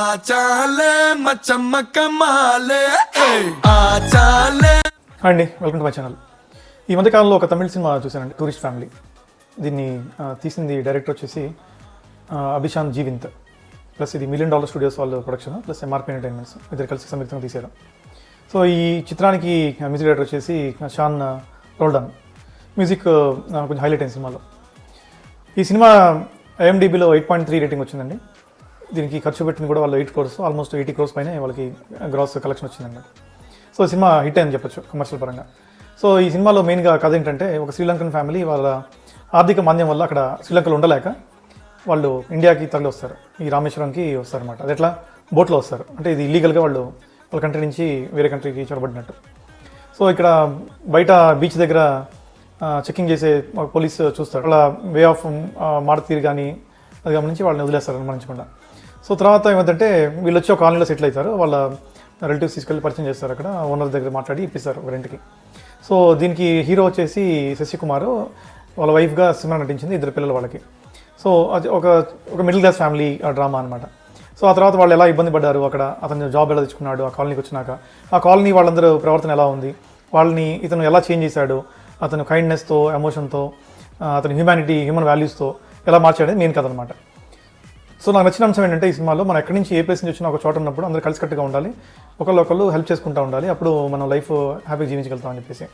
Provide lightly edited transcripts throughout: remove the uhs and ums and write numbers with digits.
ఆచాలే మచ్చమ్మక్క మాలే ఆచాలే. Hi అండి, welcome to my channel. ఈ మధ్యకాలంలో ఒక తమిళ సినిమా చూశానండి, టూరిస్ట్ ఫ్యామిలీ. దీన్ని తీసింది డైరెక్టర్ వచ్చేసి అభిశాంత్ జీవింత్, ప్లస్ ఇది $1 మిలియన్ స్టూడియోస్ వాళ్ళ ప్రొడక్షన్, ప్లస్ ఎంఆర్పీ ఎంటర్టైన్మెంట్స్ ఇద్దరు కలిసి సంయుక్తంగా తీశారు. సో ఈ చిత్రానికి మ్యూజిక్ డైరెక్టర్ వచ్చేసి షాన్ రోల్డన్. మ్యూజిక్ కొంచెం హైలైట్ అయిన సినిమాలో. ఈ సినిమా IMDbలో 8.3 రేటింగ్ వచ్చిందండి. దీనికి ఖర్చు పెట్టింది కూడా వాళ్ళు 8 crores, ఆల్మోస్ట్ 80 crores పైన వాళ్ళకి గ్రాస్ కలెక్షన్ వచ్చిందండి. సో సినిమా హిట్ అని చెప్పొచ్చు కమర్షియల్ పరంగా. సో ఈ సినిమాలో మెయిన్గా కథ ఏంటంటే, ఒక శ్రీలంకన్ ఫ్యామిలీ వాళ్ళ ఆర్థిక మాంద్యం వల్ల అక్కడ శ్రీలంకలో ఉండలేక వాళ్ళు ఇండియాకి తరలి వస్తారు, ఈ రామేశ్వరంకి వస్తారన్నమాట. అది ఎట్లా బోట్లో వస్తారు, అంటే ఇది ఇల్లీగల్గా వాళ్ళ కంట్రీ నుంచి వేరే కంట్రీకి చొరబడినట్టు. సో ఇక్కడ బయట బీచ్ దగ్గర చెకింగ్ చేసే పోలీస్ చూస్తారు, వాళ్ళ వే ఆఫ్ మాడతీరు కానీ అది గమనించి వాళ్ళని వదిలేస్తారు అనుమానించకుండా. సో తర్వాత ఏమంటే వీళ్ళు వచ్చి ఒక కాలనీలో సెటిల్ అవుతారు, వాళ్ళ రిలేటివ్స్ తీసుకెళ్ళి పరిచయం చేస్తారు, అక్కడ ఓనర్ దగ్గర మాట్లాడి ఇప్పిస్తారు ఒక రెంట్కి. సో దీనికి హీరో వచ్చేసి శశికుమార్, వాళ్ళ వైఫ్గా సినిమా నటించింది, 2 పిల్లలు వాళ్ళకి. సో అది ఒక మిడిల్ క్లాస్ ఫ్యామిలీ డ్రామా అనమాట. సో ఆ తర్వాత వాళ్ళు ఎలా ఇబ్బంది పడ్డారు, అక్కడ అతను జాబ్ ఎలా తెచ్చుకున్నాడు, ఆ కాలనీకి వచ్చినాక ఆ కాలనీ వాళ్ళందరూ ప్రవర్తన ఎలా ఉంది, వాళ్ళని ఇతను ఎలా చేంజ్ చేశాడు, అతను కైండ్నెస్తో, ఎమోషన్తో, అతని హ్యూమన్ వాల్యూస్తో ఎలా మార్చాడని మెయిన్ కథ అనమాట. సో నాకు నచ్చిన అంశం ఏంటంటే, ఈ సినిమాలో మనం ఎక్కడి నుంచి ఏ ప్లేస్ నుంచి వచ్చినా ఒక చోట ఉన్నప్పుడు అందరూ కలిసికట్టుగా ఉండాలి, ఒకళ్ళు హెల్ప్ చేసుకుంటూ ఉండాలి, అప్పుడు మనం లైఫ్ హ్యాపీగా జీవించగలుగుతామని చెప్పేసి.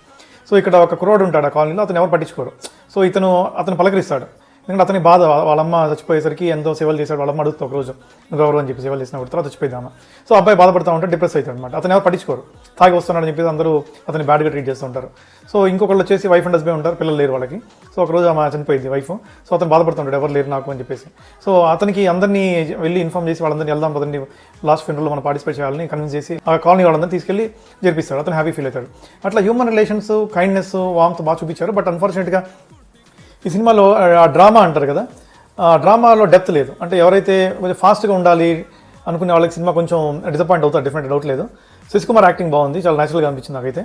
సో ఇక్కడ ఒక కుర్రాడు ఉంటాడు ఆ కాలనీలో, అతను ఎవరు పట్టించుకోరు. సో అతను పలకరిస్తాడు, ఎందుకంటే అతని బాధ, వాళ్ళమ్మ చచ్చిపోయేసరికి ఎంతో సేవలు చేశాడు, వాళ్ళమ్మ అడుగుతుంది ఒకరోజు ఎవరు అని చెప్పి సేవలు చేసినప్పుడు, తర్వాత చచ్చిపోయిద్దామా. సో అబ్బాయి బాధపడుతూ ఉంటే డిప్రెస్ అవుతాడు అనమాట. అతను ఎవరు పట్టించుకోరు, తాగి వస్తున్నాడని చెప్పేసి అందరూ అతని బ్యాడ్గా ట్రీట్ చేస్తూ ఉంటారు. సో ఇంకొకళ్ళు వచ్చేసి వైఫ్ అండ్ హస్బెండ్ ఉంటారు, పిల్లలు లేరు వాళ్ళకి. సో ఒకరోజు ఆమె చనిపోయింది వైఫ్. సో అతను బాధపడుతుంటాడు, ఎవరు లేరు నాకు అని చెప్పేసి. సో అతనికి అందరినీ వెళ్ళి ఇన్ఫార్మ్ చేసి వాళ్ళందరినీ వెళ్దాం పదండి లాస్ట్ ఫ్యూనరల్లో మనం పార్టిసిపేట్ చేయాలని కన్విన్స్ చేసి ఆ కాలనీ వాళ్ళందరినీ తీసుకెళ్ళి జరిపిస్తాడు. అతను హ్యాపీ ఫీల్ అవుతాడు. అట్లా హ్యూమన్ రిలేషన్స్, కైండ్నెస్, వామ్త్ బాగా చూపించారు. బట్ అన్ఫార్చునేట్గా ఈ సినిమాలో ఆ డ్రామా అంటారు కదా, ఆ డ్రామాలో డెప్త్ లేదు. అంటే ఎవరైతే కొంచెం ఫాస్ట్గా ఉండాలి అనుకునే వాళ్ళకి సినిమా కొంచెం డిసప్పాయింట్ అవుతారు, డెఫినెట్ డౌట్ లేదు. శశికుమార్ యాక్టింగ్ బాగుంది, చాలా న్యాచురల్గా అనిపించింది నాకైతే.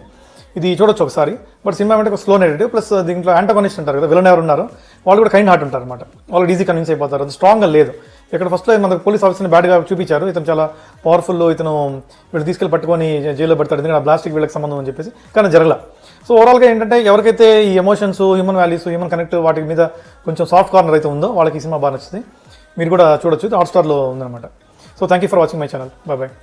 ఇది చూడొచ్చు ఒకసారి. బట్ సినిమా అంటే ఒక స్లో నెరేటివ్, ప్లస్ దీంట్లో యాంటగోనిస్ట్ ఉంటారు కదా, విలన్ ఎవరు ఉన్నారో వాళ్ళు కూడా కైండ్ హార్ట్ ఉంటారు అనమాట. వాళ్ళు ఈజీ కన్విన్స్ అయిపోతారు, అది స్ట్రాంగ్గా లేదు. ఇక్కడ ఫస్ట్లో మనకు పోలీస్ ఆఫీసర్ని బ్యాడ్గా చూపించారు, ఇతను చాలా పవర్ఫుల్, ఇతను వీళ్ళు తీసుకెళ్ళి పట్టుకొని జైల్లో పెడతాడు, ఎందుకంటే ఆ బ్లాస్టిక్ వీళ్ళకి సంబంధం అని చెప్పేసి. కానీ జరగల. సో ఓవరాల్గా ఏంటంటే, ఎవరికైతే ఈ emotions, human values, human connect వాటి మీద కొంచెం సాఫ్ట్ కార్నర్ అయితే ఉందో వాళ్ళకి ఈ సినిమా బాగా నచ్చుతుంది. మీరు కూడా చూడొచ్చు, హాట్స్టార్లో ఉందన్నమాట. So thank you for watching my channel. Bye.